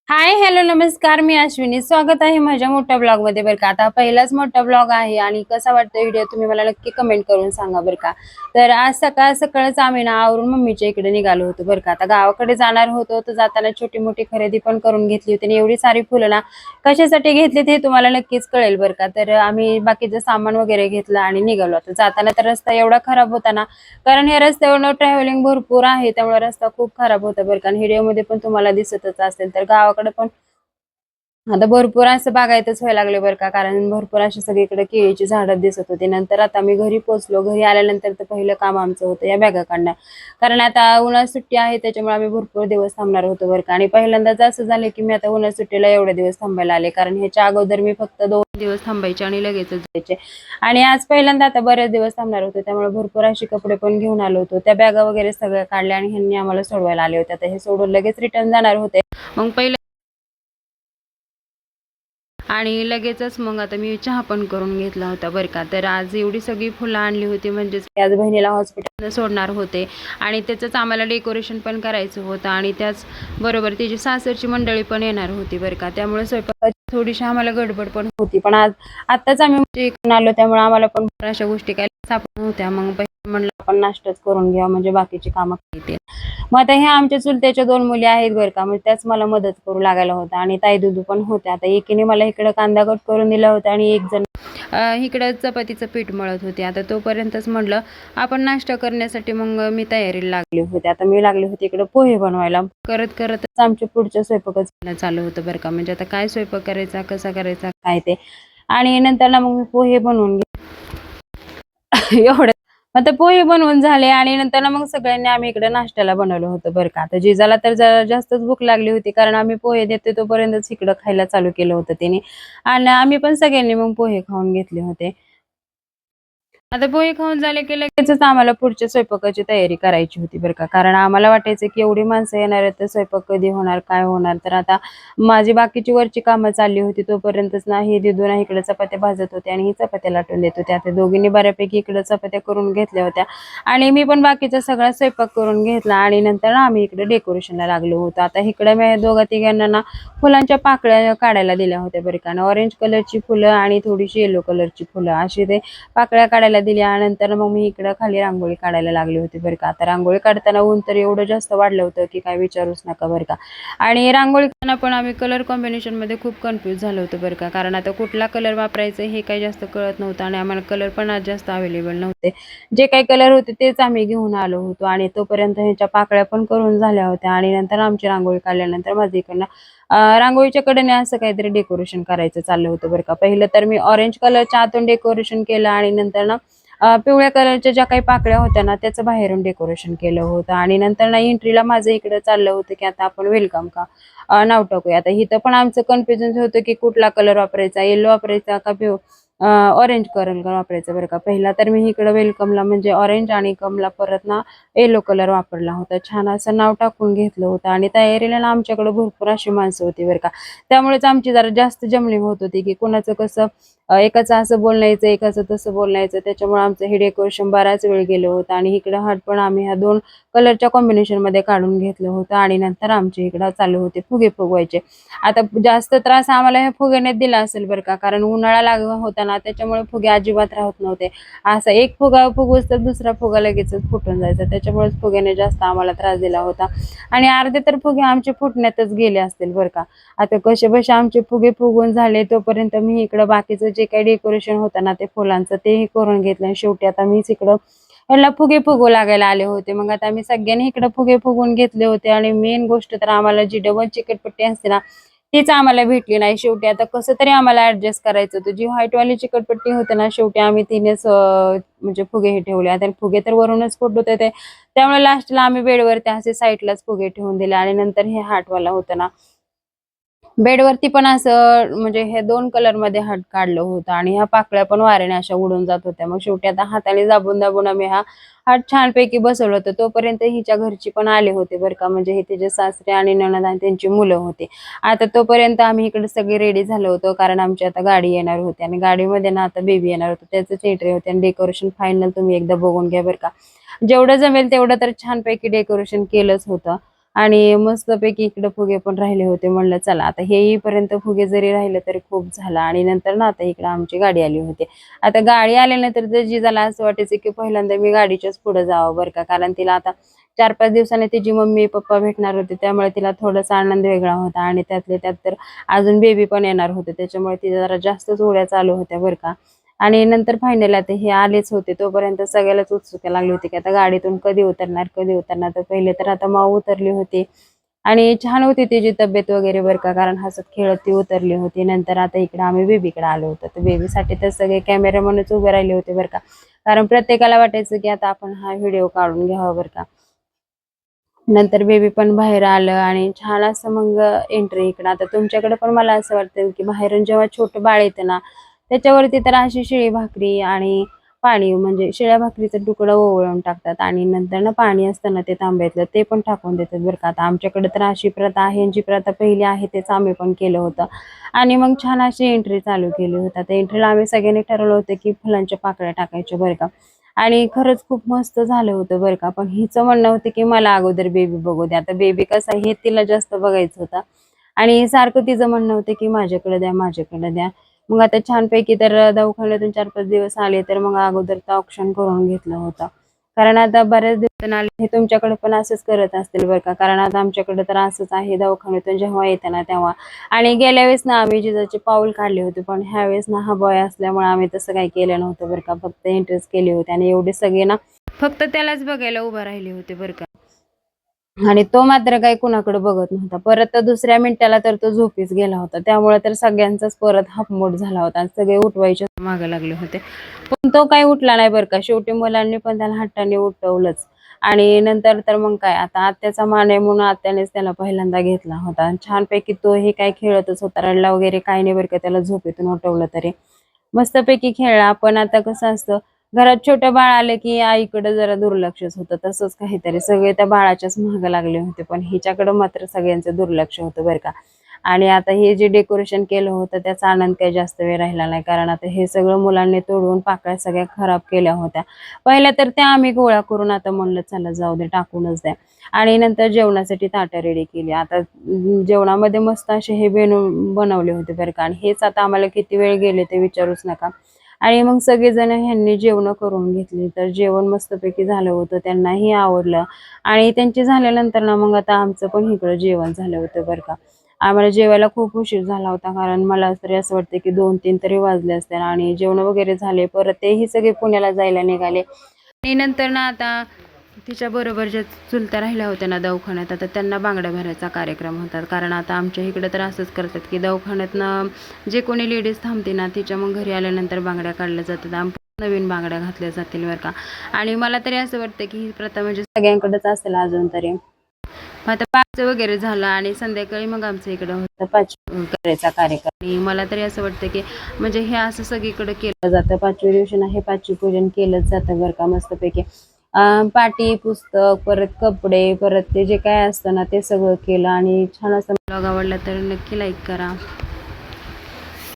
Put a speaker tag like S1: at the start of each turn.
S1: हाय, hello, नमस्कार. मी अश्विनी. स्वागत आहे माझ्या मोठ्या ब्लॉग मध्ये बरं का. आता पहिलाच मोठा ब्लॉग आहे आणि कसा वाटतो व्हिडिओ तुम्ही मला नक्की कमेंट करून सांगा बरं का. तर आज सकाळ सकाळच आम्ही ना आवरून मम्मीच्या इकडे निघालो होतो बरं का. आता गावाकडे जाणार होतो तर जाताना छोटी मोठी खरेदी पण करून घेतली होती आणि एवढी सारी फुलं ना कशासाठी घेतली ते तुम्हाला नक्कीच कळेल बरं का. तर आम्ही बाकीचं सामान वगैरे घेतलं आणि निघालो. आता जाताना तर रस्ता एवढा खराब होता ना, कारण या रस्त्यावरनं ट्रॅव्हलिंग भरपूर आहे त्यामुळे रस्ता खूप खराब होता बरं का. आणि व्हिडिओमध्ये पण तुम्हाला दिसतच असेल. तर गावाकडे पण आता भरपूर असं बागायतच व्हायला लागले बरं का, कारण भरपूर अशी सगळीकडे केळीची झाडं दिसत होती. नंतर आता मी घरी पोहोचलो. घरी आल्यानंतर तर पहिलं काम आमचं होतं या बॅगा काढणं. कारण आता उन्हाळ्यात सुट्टी आहे त्याच्यामुळे आम्ही भरपूर दिवस थांबणार होतो बरं का. आणि पहिल्यांदाच असं झालं की मी आता उन्हाळ्यात सुट्टीला एवढे दिवस थांबायला आले, कारण ह्याच्या अगोदर मी फक्त 2 दिवस थांबायचे आणि लगेचच जायचे. आणि आज पहिल्यांदा आता बरेच दिवस थांबणार होतो त्यामुळे भरपूर अशी कपडे पण घेऊन आलो होतो. त्या बॅगा वगैरे सगळ्या काढल्या आणि ह्यांनी आम्हाला सोडवायला आले होते. आता हे सोडून लगेच रिटर्न जाणार होते. मग पहिले आणि लगेचच मग आता मी चहा पण करून घेतला होता बरं का. तर आज एवढी सगळी फुलं आणली होती, म्हणजेच की आज बहिणीला हॉस्पिटलला सोडणार होते आणि त्याचंच आम्हाला डेकोरेशन पण करायचं होतं आणि त्याच बरोबर तिची सासरची मंडळी पण येणार होती बरं का. त्यामुळे स्वयंपाकाची थोडीशी आम्हाला गडबड पण होती. पण आज आत्ताच आम्ही म्हणजे इकडून आलो त्यामुळे आम्हाला पण अशा गोष्टी काही सापडत नव्हत्या. मग म्हणलं आपण नाश्ताच करून घ्या म्हणजे बाकीची कामं येतील. मग आता ह्या आमच्या चुलत्याच्या 2 मुली आहेत बरं का, म्हणजे त्याच मला मदत करू लागायला होता आणि ताई दुधू पण होत्या. आता एकीने मला इकडं कांदा कट करून दिला होता आणि एक जण इकडं चपातीचं पीठ मळत होते. आता तोपर्यंतच म्हटलं आपण नाश्ता करण्यासाठी मग मी तयारीला लागली होते. आता मी लागले होते इकडं पोहे बनवायला. करत करतच आमच्या पुढच्या स्वयंपाकच चालू होतं बरं का. म्हणजे आता काय स्वयंपाक करायचा, कसा करायचा, काय ते. आणि नंतर ना मग मी पोहे बनवून एवढं आता पोहे बनवून झाले आणि नंतर ना मग सगळ्यांनी आम्ही इकडे नाश्त्याला बनवलं होतं बरं का. आता जिजाला तर जरा जास्तच भूक लागली होती, कारण आम्ही पोहे देते तोपर्यंतच इकडं खायला चालू केलं होतं त्याने. आणि आम्ही पण सगळ्यांनी मग पोहे खाऊन घेतले होते. आता पोहे खाऊन झाले की लगेचच आम्हाला पुढच्या स्वयंपाकाची तयारी करायची होती बरं का. कारण आम्हाला वाटायचं की एवढी माणसं येणार आहेत तर स्वयंपाक कधी होणार, काय होणार. तर आता माझी बाकीची वरची कामं चालली होती तोपर्यंतच ना ही दिदू ना इकडे चपात्या भाजत होते आणि ही चपात्या लाटून देत होत्या. त्या दोघींनी बऱ्यापैकी इकडे चपात्या करून घेतल्या होत्या आणि मी पण बाकीचा सगळा स्वयंपाक करून घेतला आणि नंतर ना आम्ही इकडे डेकोरेशनला लागलो होतो. आता इकडे मी दोघा तिघांना ना फुलांच्या पाकळ्या काढायला दिल्या होत्या बरं का. ऑरेंज कलरची फुलं आणि थोडीशी येलो कलरची फुलं अशी ते पाकळ्या काढायला दिल्या. नंतर मग मी इकडं खाली रांगोळी काढायला लागली होती बरं का. आता रांगोळी काढताना ऊन तर एवढं जास्त वाढलं होतं की काय विचारूच नका बरं का. आणि रांगोळी काढताना पण आम्ही कलर कॉम्बिनेशन मध्ये खूप कन्फ्युज झालो होतो बरं का, कारण आता कुठला कलर वापरायचा हे काही जास्त कळत नव्हतं आणि आम्हाला कलर पण आज जास्त अवेलेबल नव्हते. जे काही कलर होते तेच आम्ही घेऊन आलो होतो आणि तोपर्यंत ह्याच्या पाकळ्या पण करून झाल्या होत्या आणि नंतर आमची रांगोळी काढल्यानंतर माझ्या इकडनं रांगोळीच्या कडेने असं काहीतरी डेकोरेशन करायचं चाललं होतं बरं का. पहिलं तर मी ऑरेंज कलरच्या आतून डेकोरेशन केलं आणि नंतर ना पिवळ्या कलरच्या ज्या काही पाकळ्या होत्या ना त्याचं बाहेरून डेकोरेशन केलं होतं आणि नंतर ना एंट्रीला माझं इकडे चाललं होतं की आता आपण वेलकम का नाव टाकूया. आता इथं पण आमचं कन्फ्युजन होतं की कुठला कलर वापरायचा, येलो वापरायचा का ऑरेंज कलर वापरायचा बरं का. पहिला तर मी इकडं वेलकमला म्हणजे ऑरेंज आणि कमला परत ना येलो कलर वापरला होता. छान असं नाव टाकून घेतलं होतं आणि तयारीला ना आमच्याकडे भरपूर अशी माणसं होती बरं का. त्यामुळेच आमची जरा जास्त जमलिंग होत होती की कोणाचं कसं एकाचं असं बोलण्याचं एकाचं तसं बोलण्याचं. त्याच्यामुळे आमचं हे डेकोरेशन बराच वेळ गेलं होतं आणि इकडं हात पण आम्ही ह्या 2 कलरच्या कॉम्बिनेशन मध्ये काढून घेतलं होतं आणि नंतर आमच्या इकडं चालू होते फुगे फुगवायचे. आता जास्त त्रास आम्हाला ह्या फुग्याने दिला असेल बरं का, कारण उन्हाळा लागला होता ना त्याच्यामुळे फुगे अजिबात राहत नव्हते. असं एक फुगा फुगवूस तर दुसरा फुगा लगेचच फुटून जायचा. त्याच्यामुळेच फुग्याने जास्त आम्हाला त्रास दिला होता आणि अर्धे तर फुगे आमचे फुटण्यातच गेले असतील बरं का. आता कसे बसे आमचे फुगे फुगून झाले तोपर्यंत मी इकडं बाकीचं जे काही डेकोरेशन होतं ना ते फुलांचं तेही करून घेतलं आणि शेवटी आता मीच इकडं ह्याला फुगे फुगू लागायला आले होते. मग आता आम्ही सगळ्यांनी इकडे फुगे फुगून घेतले होते आणि मेन गोष्ट तर आम्हाला जी डबल चिकटपट्टी असते ना तीच आम्हाला भेटली नाही. शेवटी आता कसं तरी आम्हाला ऍडजस्ट करायचं होतं. जी व्हाईटवाली चिकटपट्टी होती ना शेवटी आम्ही तिनेच म्हणजे फुगे हे ठेवले. आता फुगे तर वरूनच फुटत होते त्यामुळे लास्टला आम्ही बेडवरती असे साईडलाच फुगे ठेवून दिले आणि नंतर हे हार्टवाला होतं ना बेडवरती पण असं म्हणजे हे 2 कलर मध्ये हार्ट काढलं होतं आणि ह्या पाकळ्या पण वाऱ्याने अशा उडून जात होत्या. मग शेवटी आता हाताने दाबून दाबून आम्ही हा हार्ट छानपैकी बसवलं होतं. तोपर्यंत हिच्या घरची पण आले होते बरं का, म्हणजे हे तिचे सासरे आणि नणंद आणि त्यांची मुलं होती. आता तोपर्यंत आम्ही इकडे सगळे रेडी झालो होतो, कारण आमची आता गाडी येणार होती आणि गाडीमध्ये ना आता बेबी येणार होतं त्याचंच एंट्री होते आणि डेकोरेशन फायनल तुम्ही एकदा बघून घ्या बरं का. जेवढं जमेल तेवढं तर छानपैकी डेकोरेशन केलंच होतं. आणि मस्तपैकी इकडे फुगे पण राहिले होते. म्हणलं चला आता हे येईपर्यंत फुगे जरी राहिले तरी खूप झालं. आणि नंतर ना आता इकडे आमची गाडी आली होती. आता गाडी आल्यानंतर तर जिजाला असं वाटायचं की पहिल्यांदा मी गाडीच्याच पुढे जावं बरं का, कारण तिला आता 4-5 दिवसांनी तिची मम्मी पप्पा भेटणार होते, त्यामुळे तिला थोडासा आनंद वेगळा होता. आणि त्यातले त्यात तर अजून बेबी पण येणार होते, त्याच्यामुळे ती जरा जास्तच उड्या चालू होत्या बरं का. आणि नंतर फायनली आता हे आलेच होते, तोपर्यंत सगळ्यालाच उत्सुकता लागली होती की आता गाडीतून कधी उतरणार कधी उतरणार. तर पहिले तर आता माऊ उतरली होती आणि छान होती तिची तब्येत वगैरे बरं का, कारण हसत खेळत ती उतरली होती. नंतर आता इकडे आम्ही बेबीकडे आलो होतो, तर बेबीसाठी तर सगळे कॅमेरामनच उभे राहिले होते बरं का, कारण प्रत्येकाला वाटायचं की आता आपण हा व्हिडिओ काढून घ्यावा बरं का. नंतर बेबी पण बाहेर आलं आणि छान असं मग एंट्री इकडं. आता तुमच्याकडे पण मला असं वाटतं की बाहेरून जेव्हा छोटं बाळ येतं ना, त्याच्यावरती तर अशी शिळी भाकरी आणि पाणी म्हणजे शिळ्या भाकरीचं तुकडं ओवाळून टाकतात आणि नंतर ना पाणी असतं ना ते तांब्यातलं ते पण टाकून देतात बरं का. आता आमच्याकडे तर अशी प्रथा आहे, जी प्रथा पहिली आहे तेच आम्ही पण केलं होतं. आणि मग छान अशी एंट्री चालू केली होती. आता एंट्रीला आम्ही सगळ्यांनी ठरवलं होतं की फुलांच्या पाकळ्या टाकायच्या बरं का. आणि खरंच खूप मस्त झालं होतं बरं का. पण हिचं म्हणणं होतं की मला अगोदर बेबी बघू द्या. आता बेबी कसा हे तिला जास्त बघायचं होतं आणि सारखं तिचं म्हणणं होतं की माझ्याकडे द्या, माझ्याकडे द्या. मग आता छानपैकी तर दवाखान्यातून 4-5 दिवस आले, तर मग अगोदरचं ऑप्शन करून घेतलं होतं. कारण आता बऱ्याच दिवसांनी आले, हे तुमच्याकडे पण असंच करत असतील बरं का. कारण आता आमच्याकडे तर असंच आहे, दवाखान्यातून जेव्हा येतं ना तेव्हा. आणि गेल्या वेळेस ना आम्ही जिजाचे पाऊल काढले होते, पण ह्या वेळेस ना हा बॉय असल्यामुळे आम्ही तसं काही केलं नव्हतं बरं का. फक्त एंट्रीच केली होती आणि एवढे सगळे ना फक्त त्यालाच बघायला उभा राहिले होते बरं का. आणि तो मात्र काही कुणाकडे बघत नव्हता. परत तर दुसऱ्या मिनिटाला तर तो झोपीच गेला होता. त्यामुळे तर सगळ्यांचाच परत हाफमोड झाला होता आणि सगळे उठवायच्या मागे लागले होते. पण तो काही उठला नाही बरं का. शेवटी मुलांनी पण त्याला हट्टाने उठवलंच. आणि नंतर तर मग काय, आता आत्याचा मान आहे म्हणून आत्यानेच त्याला पहिल्यांदा घेतला होता. आणि छानपैकी तो हे काय खेळतच होता. रडला वगैरे काही नाही बरं का. त्याला झोपेतून उठवलं तरी. मस्तपैकी खेळला. पण आता कसं असतं, घरात छोटं बाळ आलं की आईकडे जरा दुर्लक्षच होतं. तसंच काहीतरी सगळे त्या बाळाच्याच मागे लागले होते. पण हिच्याकडे मात्र सगळ्यांचं दुर्लक्ष होतं बरं का. आणि आता हे जे डेकोरेशन केलं होतं त्याचा आनंद काही जास्त वेळ राहिला नाही. कारण आता हे सगळं मुलांनी तोडून पाकळ्या सगळ्या खराब केल्या होत्या. पहिल्या तर त्या आम्ही गोळा करून आता म्हणलं चला जाऊ दे, टाकूनच द्या. आणि नंतर जेवणासाठी ताटं रेडी केली. आता जेवणामध्ये मस्त असे हे बनवले होते बरं का. आणि हेच आता आम्हाला किती वेळ गेले ते विचारूच नका. आणि मग सगळेजण ह्यांनी जेवण करून घेतली. तर जेवण मस्तपैकी झालं होतं, त्यांनाही आवडलं. आणि त्यांचे झाल्यानंतर ना मग आता आमचं पण इकडं जेवण झालं होतं बरं का. आम्हाला जेवायला खूप उशीर झाला होता, कारण मला तरी असं वाटतं की 2-3 तरी वाजले असतील. आणि जेवण वगैरे झाले, परत तेही सगळे पुण्याला जायला निघाले. आणि नंतर ना आता तिच्या बरोबर ज्या चुलत्या राहिल्या होत्या ना दवाखान्यात, आता त्यांना बांगड्या भरायचा कार्यक्रम होता. कारण आता आमच्या इकडे तर असंच करतात की दवाखान्यातनं जे कोणी लेडीज थांबते ना तिच्या मग घरी आल्यानंतर बांगड्या काढल्या जातात, नवीन बांगड्या घातल्या जातील बरं का. आणि मला तरी असं वाटतं की ही प्रथा म्हणजे सगळ्यांकडेच असेल अजून तरी. मग आता पाच वगैरे झालं आणि संध्याकाळी मग आमच्या इकडं होतं पाचवी करायचा कार्यक्रम. आणि मला तरी असं वाटतं की म्हणजे हे असं सगळीकडे केलं जातं. पाचव्या दिवशी ना हे पाचवी पूजन केलंच जातं बरं का मस्तपैकी. पाटी पुस्तक परत कपडे परत ते जे काय असतं ना ते सगळं केलं. आणि छान असं ब्लॉग आवडला तर नक्की लाईक करा.